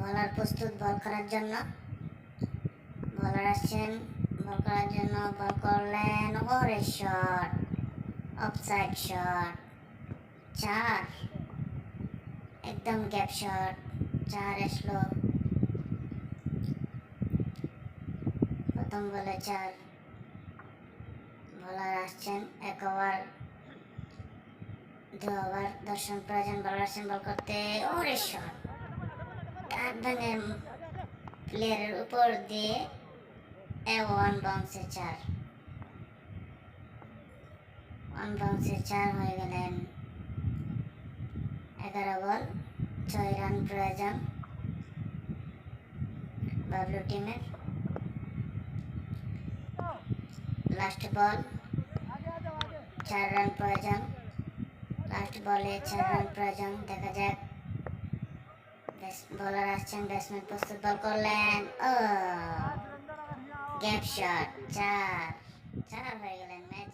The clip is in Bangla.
বলার প্রস্তুত বল করার জন্য। বলার আসছেন বল করার জন্য, বল করলেন, ওরে শট, অফসাইড শট, 4, একদম গ্যাপ শট, 4 আসলো। প্রথম বলে 4। বলার আসছেন 1 ওভার, 2 ওভার, দর্শন প্রয়োজন। বলার আসছেন বল করতে, ওরে শট, কাঁধের প্লেয়ারের উপর দিয়ে 1 বাউন্সে 4, 1 বাউন্সে 4 হয়ে গেলেন। 11 বল, 6 রান প্রয়োজন বাবলু টিমের। লাস্ট বল, 4 রান প্রয়োজন। লাস্ট বলে 4 রান প্রয়োজন। দেখা যাক। বলার আসছেন, ব্যাটসম্যান প্রস্তুত, বল করলেন, ও গ্যাপ শট, 4 হয়ে গেলেন ম্যাচ।